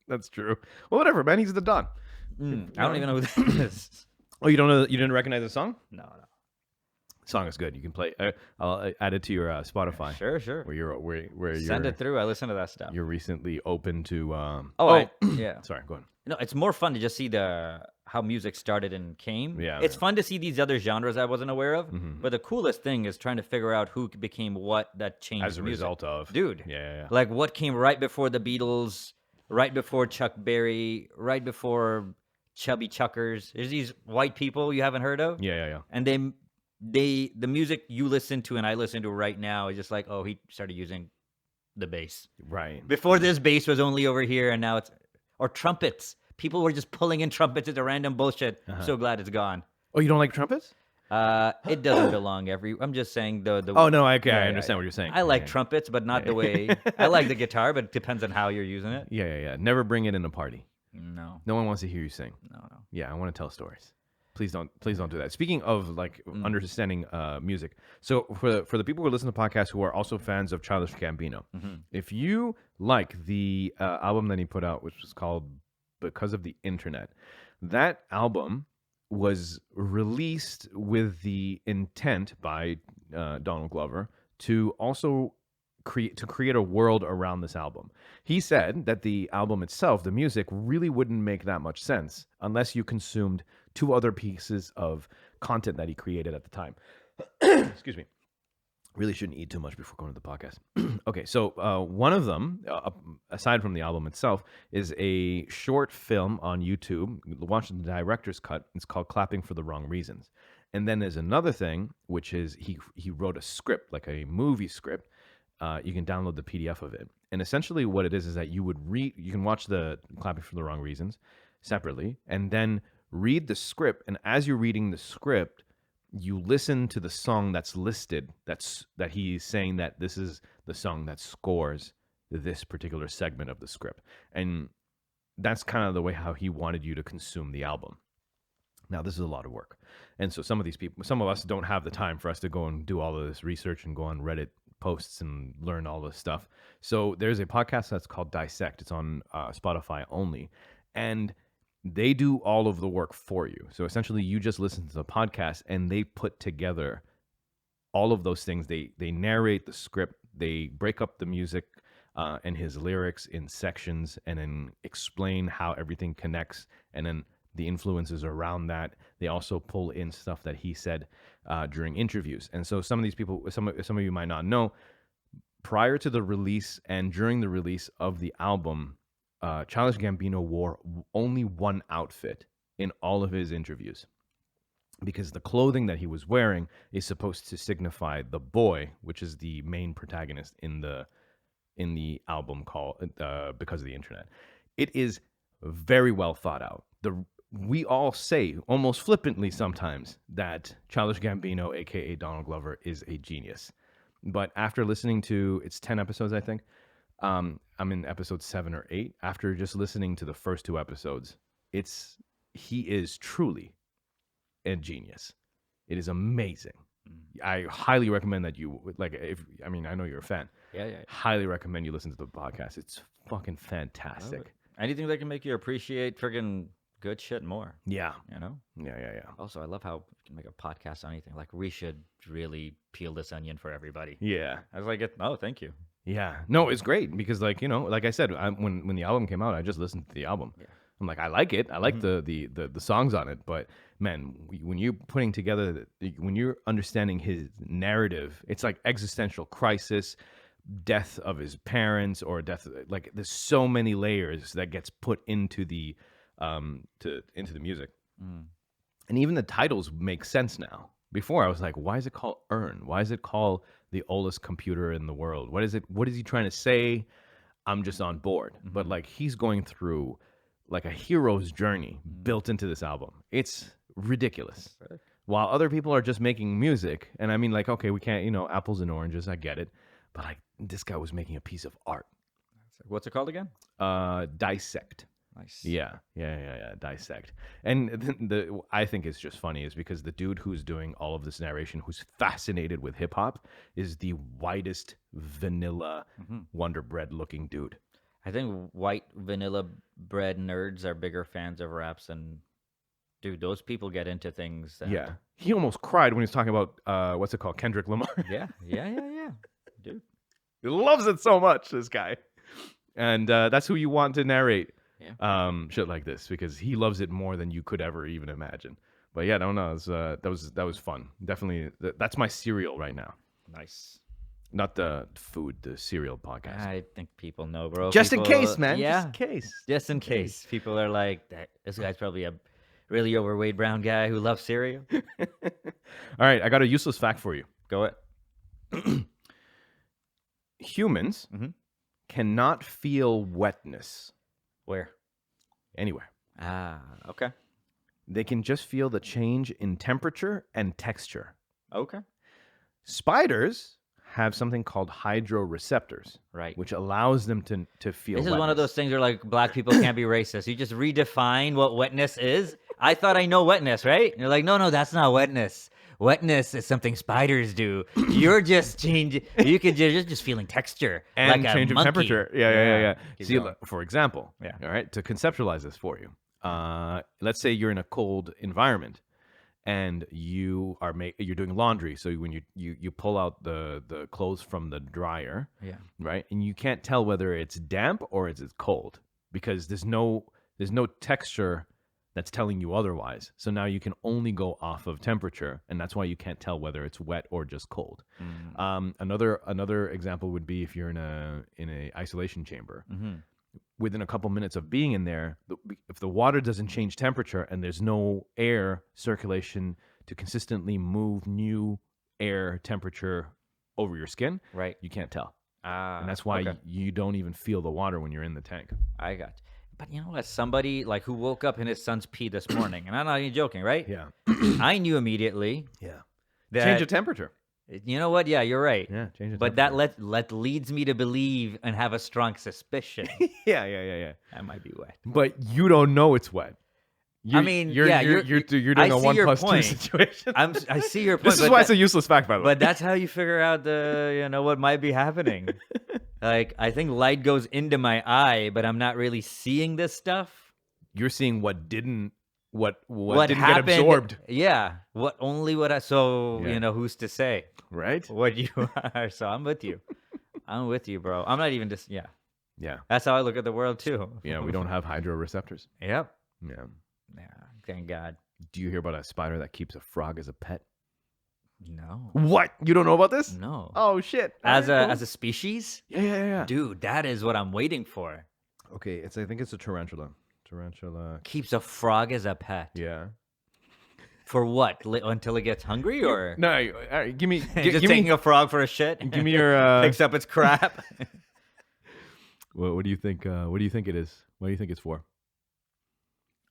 That's true. Well, whatever, man. He's the Don. I don't even know who that is. Oh, you don't know? You didn't recognize the song? No. Song is good. You can play. I'll add it to your Spotify. Sure. Where you're Send it through. I listen to that stuff. You're recently open to. Yeah. Sorry, go ahead. No, it's more fun to just see how music started and came. Yeah, It's yeah. fun to see these other genres I wasn't aware of. Mhm. But the coolest thing is trying to figure out who became what that changed As a music. result of, Dude. Yeah. Like what came right before the Beatles, right before Chuck Berry, right before Chubby Chuckers. There's these white people you haven't heard of. Yeah. And the music you listen to and I listen to right now is just like, oh, he started using the bass. Right. Before this bass was only over here and now it's or trumpets. People were just pulling in trumpets into random bullshit. So glad it's gone. Oh, you don't like trumpets? It doesn't belong I'm just saying the Oh no, I Yeah, understand what you're saying. I like Yeah. trumpets, but not the way I like the guitar, but it depends on how you're using it. Yeah. Never bring it in a party. No. No one wants to hear you sing. No. Yeah, I want to tell stories. Please don't do that. Speaking of like understanding music, so for the people who listen to podcasts who are also fans of Childish Gambino, if you like the album that he put out, which was called Because of the Internet, that album was released with the intent by Donald Glover to also create a world around this album. He said that the album itself, the music, really wouldn't make that much sense unless you consumed two other pieces of content that he created at the time. Excuse me. Really shouldn't eat too much before going to the podcast. Okay, so one of them, aside from the album itself, is a short film on YouTube. Watch the director's cut. It's called Clapping for the Wrong Reasons. And then there's another thing, which is he wrote a script, like a movie script. You can download the PDF of it. And essentially what it is that you can watch the Clapping for the Wrong Reasons separately, and then read the script. And as you're reading the script, you listen to the song that's listed, that he's saying that this is the song that scores this particular segment of the script. And that's kind of the way how he wanted you to consume the album. Now, this is a lot of work. And so some of us don't have the time for us to go and do all of this research and go on Reddit posts and learn all this stuff. So there's a podcast that's called Dissect. It's on Spotify only. And they do all of the work for you. So essentially you just listen to the podcast and they put together all of those things. They narrate the script, they break up the music and his lyrics in sections and then explain how everything connects and then the influences around that. They also pull in stuff that he said during interviews. And so some of these people, some of you might not know, prior to the release and during the release of the album, Childish Gambino wore only one outfit in all of his interviews because the clothing that he was wearing is supposed to signify the boy, which is the main protagonist in the album called Because of the Internet. It is very well thought out. We all say almost flippantly sometimes that Childish Gambino, aka Donald Glover, is a genius. But after listening to, it's 10 episodes, I think. I'm in episode 7 or 8. After just listening to the first 2 episodes, he is truly a genius. It is amazing. I highly recommend that you I know you're a fan. Yeah. Highly recommend you listen to the podcast. It's fucking fantastic. Anything that can make you appreciate friggin' good shit more. Yeah. You know? Yeah. Also, I love how you can make a podcast on anything. Like, we should really peel this onion for everybody. Yeah. I was like, oh, thank you. Yeah. No, it's great because, like I said, when the album came out, I just listened to the album. Yeah. I'm like, I like it. I like the songs on it. But man, when you're putting together, when you're understanding his narrative, it's like existential crisis, death of his parents, or death. Like, there's so many layers that gets put into the into the music, and even the titles make sense now before I was like, why is it called EARN? Why is it called the oldest computer in the world? What is it? What is he trying to say? I'm just on board. But like he's going through like a hero's journey built into this album. It's ridiculous. While other people are just making music, and I mean like, okay, we can't, apples and oranges, I get it. But like this guy was making a piece of art. What's it called again? Dissect. Nice. Yeah. Dissect. And I think it's just funny is because the dude who's doing all of this narration, who's fascinated with hip hop, is the whitest vanilla Wonder Bread looking dude. I think white vanilla bread nerds are bigger fans of raps than, dude, those people get into things. Yeah. He almost cried when he was talking about, what's it called? Kendrick Lamar. Yeah. Dude. He loves it so much, this guy. And that's who you want to narrate shit like this because he loves it more than you could ever even imagine. But yeah, no, that was fun. Definitely, that's my cereal right now. Nice. Not the food, the cereal podcast. I think people know, bro. Just people, in case, man. Yeah. Just in case. Just in case. People are like, this guy's probably a really overweight brown guy who loves cereal. All right, I got a useless fact for you. Go it. Humans cannot feel wetness Where? anywhere. Ah, okay. They can just feel the change in temperature and texture. Okay. Spiders have something called hydroreceptors, Right. which allows them to feel This is wetness. one of those things where like black people can't be racist. You just redefine what wetness is. I thought I know wetness, right? And you're like, no, that's not wetness. Wetness is something spiders do. You're just changing. You're just feeling texture and like change a of monkey. temperature. Yeah. Keep See, going. for example, Yeah. all right, to conceptualize this for you, let's say you're in a cold environment and you're doing laundry. So when you pull out the clothes from the dryer, right, and you can't tell whether it's damp or it's cold because there's no texture that's telling you otherwise. So now you can only go off of temperature, and that's why you can't tell whether it's wet or just cold. Another example would be if you're in a isolation chamber. Within a couple minutes of being in there, if the water doesn't change temperature and there's no air circulation to consistently move new air temperature over your skin, Right. you can't tell. And And that's why you don't even feel the water when you're in the tank. I got you. But you know, as somebody like who woke up in his son's pee this morning, and I'm not even joking, right? Yeah. I knew immediately. Yeah. That, Change of temperature. You know what? Yeah, you're right. Yeah, change of But temperature. that leads me to believe and have a strong suspicion Yeah. I might be wet. But you don't know it's wet. I mean, you're doing I a see 1 your + 2 point. situation. I see your point. This is but why it's a useless fact, by the way. But that's how you figure out what might be happening. Like, I think light goes into my eye, but I'm not really seeing this stuff. You're seeing what didn't get happened, absorbed, Yeah. Who's to say right? what you are? So I'm with you. I'm with you, bro. I'm not even just, Yeah. That's how I look at the world, too. Yeah, we don't have hydroreceptors. Yep. Yeah. Yeah. Thank God. Do you hear about a spider that keeps a frog as a pet? No. What? You don't know about this? No. Oh shit. As Alright, cool. a species? Yeah. Dude, that is what I'm waiting for. Okay, I think it's a tarantula. Tarantula. Keeps a frog as a pet. Yeah. For what? Until it gets hungry, or No, all right, give me just give taking me a frog for a shit? give me your Picks up its crap. what do you think what do you think it is? What do you think it's for?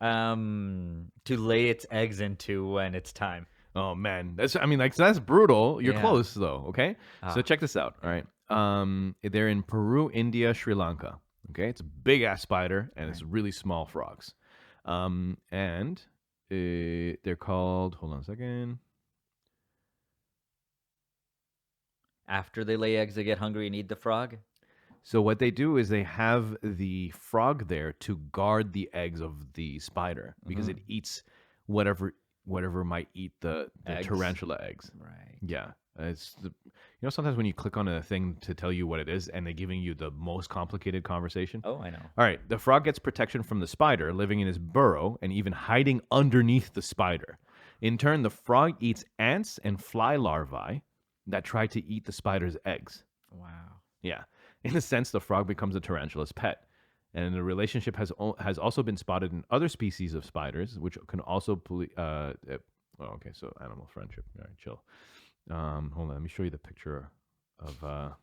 To lay its eggs into when it's time. Oh man, that's brutal. You're Yeah. close though. Okay, so check this out. All right, they're in Peru, India, Sri Lanka. Okay, it's a big ass spider and it's really small frogs. And they're called. Hold on a second. After they lay eggs, they get hungry and eat the frog. So what they do is they have the frog there to guard the eggs of the spider because it eats whatever might eat the Eggs. tarantula eggs. Right. Yeah. Sometimes when you click on a thing to tell you what it is and they're giving you the most complicated conversation. Oh, I know. All right. The frog gets protection from the spider living in his burrow and even hiding underneath the spider. In turn, the frog eats ants and fly larvae that try to eat the spider's eggs. Wow. Yeah. In a sense, the frog becomes a tarantula's pet. And the relationship has also been spotted in other species of spiders, which can also Oh, okay. So animal friendship. All right, chill. Hold on. Let me show you the picture of.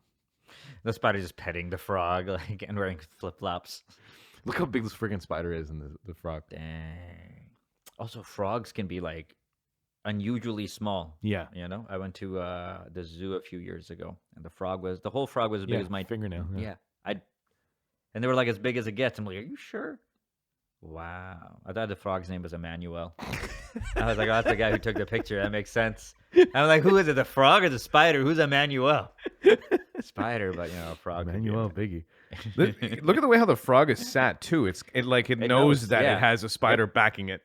The spider just petting the frog, like, and wearing flip flops. Look how big this freaking spider is in the frog. Dang. Also, frogs can be like unusually small. Yeah. You know, I went to the zoo a few years ago, and the whole frog was as big as my fingernail. Yeah, and they were like as big as it gets. I'm like, are you sure? Wow. I thought the frog's name was Emmanuel. I was like, oh, that's the guy who took the picture. That makes sense. I'm like, who is it? The frog or the spider? Who's Emmanuel? Spider, but a frog. Emmanuel Biggie. Look at the way how the frog is sat too. It knows that it has a spider backing it.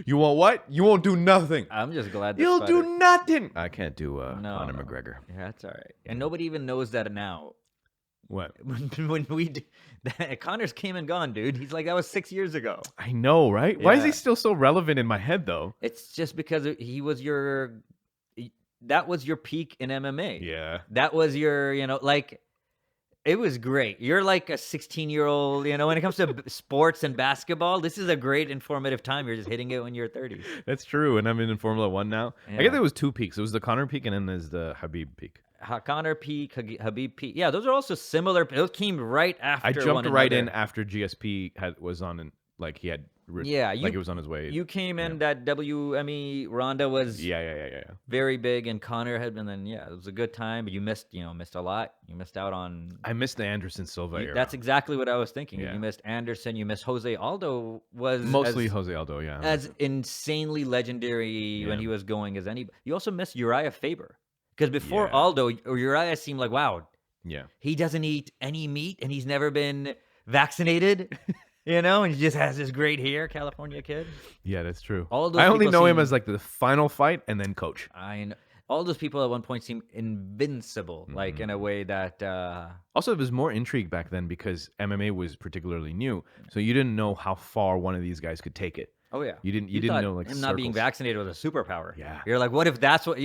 You want what? You won't do nothing. I'm just glad You'll do nothing. I can't do Conor McGregor. Yeah, that's all right. And nobody even knows that now. What? When we Connor's came and gone, dude. He's like, that was 6 years ago. I know, right? Why is he Yeah. still so relevant in my head, though? It's just because that was your peak in MMA. Yeah. That was your, like, it was great. You're like a 16-year-old, when it comes to sports and basketball, this is a great informative time. You're just hitting it when you're 30. That's true. And I'm in Formula One now. Yeah. I guess there was 2 peaks. It was the Conor peak and then there's the Habib peak. Connor peak, Habib peak. Yeah, those are also similar. Those came right after I jumped one right another. in after GSP was on, and like he had, Yeah, like it was on his way. You came in that WME. Ronda was Yeah. very big, and Connor had been. Then it was a good time, but you missed a lot. You missed out on. I missed the Anderson Silva era. That's exactly what I was thinking. Yeah. You missed Anderson. You missed Jose Aldo. Was mostly Jose Aldo. Yeah, as insanely legendary when he was going as anybody. You also missed Uriah Faber because before Aldo, Uriah seemed like wow. Yeah. He doesn't eat any meat, and he's never been vaccinated. And he just has this great hair, California kid. Yeah, that's true. All those I only people know him seem- as like the final fight and then coach. I know. All those people at one point seemed invincible, like in a way that. Also, it was more intrigue back then because MMA was particularly new, so you didn't know how far one of these guys could take it. Oh yeah, You didn't thought know like him not being circles. vaccinated was a superpower. Yeah. You're like, what if that's what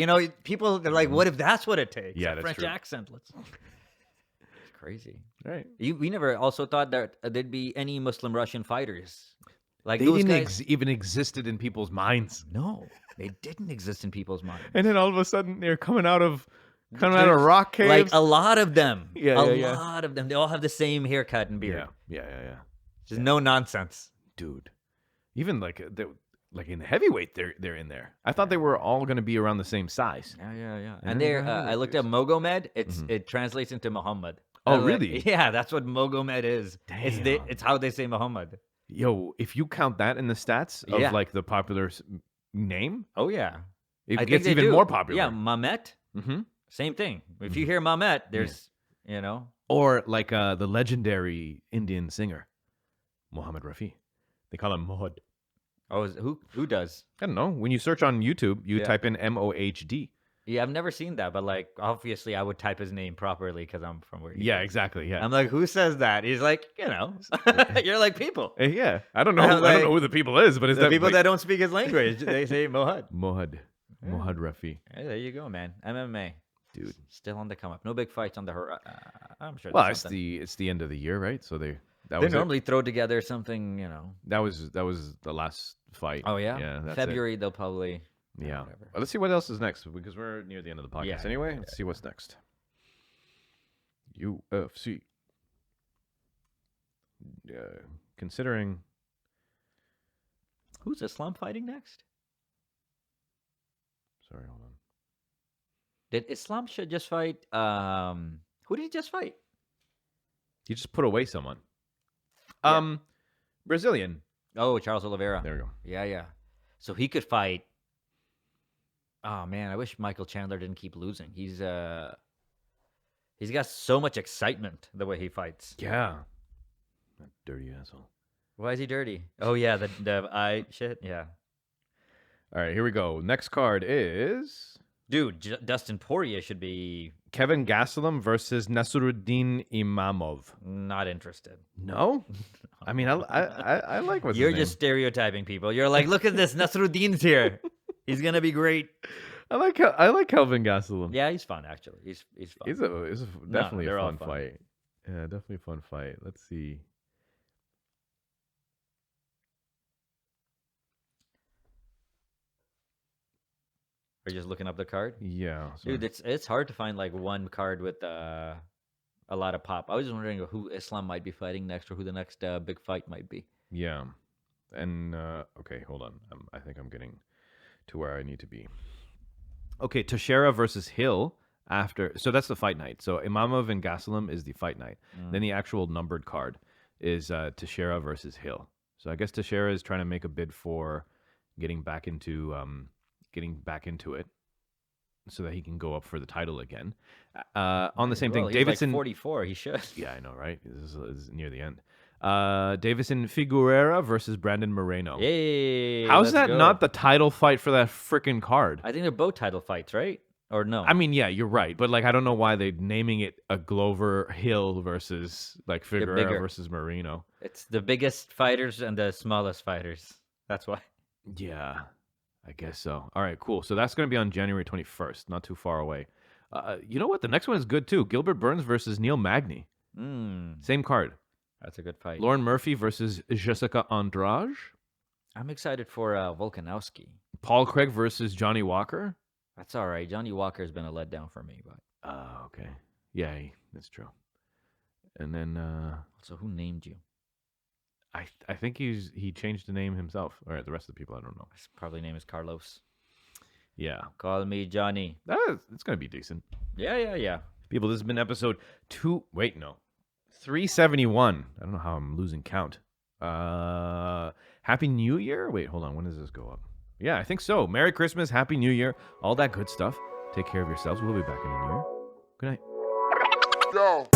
People they're like, what if that's what it takes? Yeah, A that's French true. accent. It's crazy. Right. We never also thought that there'd be any Muslim Russian fighters. Like They those didn't guys. even existed in people's minds. No, they didn't exist in people's minds. And then all of a sudden they're coming out of rock caves. Like a lot of them. Yeah, a yeah. lot of them. They all have the same haircut and beard. Yeah. Just no nonsense. Dude. Even like in the heavyweight they're in there. I thought they were all going to be around the same size. Yeah. And And then there, you got I looked up Mogomed. It translates into Muhammad. Oh, I was like, really? yeah, that's what Mogomed is. Damn. It's how they say Muhammad. Yo, if you count that in the stats of Yeah. like the popular name, Oh yeah, it I think gets they even do. more popular. Yeah, Mamet. Mm-hmm. Same thing. If you hear Mamet, there's Or like the legendary Indian singer, Muhammad Rafi. They call him Mohd. Oh, who does? I don't know. When you search on YouTube, you Yeah. type in Mohd. Yeah, I've never seen that, but like obviously I would type his name properly because I'm from where he Yeah, is. exactly. Yeah. I'm like, who says that? He's like, you're like people. Yeah. I don't know. I'm I don't like- know who the people is, but it's The people like, that don't speak his language, they say Mohad. Mohd. Yeah. Mohd Rafi. Hey, there you go, man. MMA. Dude. Still on the come up. No big fights on the horizon. I'm sure. Well, there's it's something. the end of the year, right? So that They was it. normally throw together something, That was the last fight. Oh yeah. Yeah. That's February they'll probably. It. Yeah. whatever. Well, let's see what else is next because we're near the end of the podcast Yeah, anyway. Let's see what's next. UFC. Considering Who's Islam fighting next? sorry, hold on. Did Islam should just fight? Who did he just fight? You just put away someone. Yeah. Brazilian. Oh, Charles Oliveira. There we go. Yeah. So he could fight. Oh man, I wish Michael Chandler didn't keep losing. He's got so much excitement the way he fights. Yeah. That dirty asshole. Why is he dirty? Oh yeah, the eye shit. Yeah, All right, here we go. Next card is dude, Dustin Poirier should be Kevin Gastelum versus Nasruddin Imamov. not interested. No? I mean, I like what's You're his just stereotyping people. You're like, look at this, Nasruddin's here. He's gonna be great. name. I like Kelvin Gastelum. Yeah, he's fun actually. He's fun. It's definitely a they're all fun fun. fight. Yeah, definitely a fun fight. Let's see. Or just looking up the card? Yeah. Dude, it's hard to find like one card with a lot of pop. I was just wondering who Islam might be fighting next or who the next big fight might be. Yeah. And, okay, hold on. I think I'm getting to where I need to be. Okay, Teixeira versus Hill after. So that's the fight night. So Imamov and Gastelum is the fight night. Then the actual numbered card is Teixeira versus Hill. So I guess Teixeira is trying to make a bid for getting back into it, so that he can go up for the title again. On the same thing, He's Davidson. like 44. He should. Yeah, I know, right? This is near the end. Davison Figueroa versus Brandon Moreno. Yay! How's let's that go. not the title fight for that freaking card? I think they're both title fights, right? Or no? I mean, yeah, you're right, but like I don't know why they're naming it a Glover Hill versus like Figueroa bigger. versus Moreno. It's the biggest fighters and the smallest fighters. That's why. Yeah, I guess so. All right, cool. So that's going to be on January 21st, not too far away. You know what? The next one is good too. Gilbert Burns versus Neil Magny. Same card. That's a good fight. Lauren Murphy versus Jessica Andrade. I'm excited for Volkanovski. Paul Craig versus Johnny Walker. That's all right. Johnny Walker has been a letdown for me, but Okay. Yeah, that's true. And then so who named you? I think he changed the name himself. All right, the rest of the people I don't know. His probably name is Carlos. Yeah. Call me Johnny. It's going to be decent. Yeah. People, this has been episode 371. I don't know how I'm losing count. Happy New Year? Wait, hold on. When does this go up? Yeah, I think so. Merry Christmas, Happy New Year, all that good stuff. Take care of yourselves. We'll be back in the new year. Good night. Go.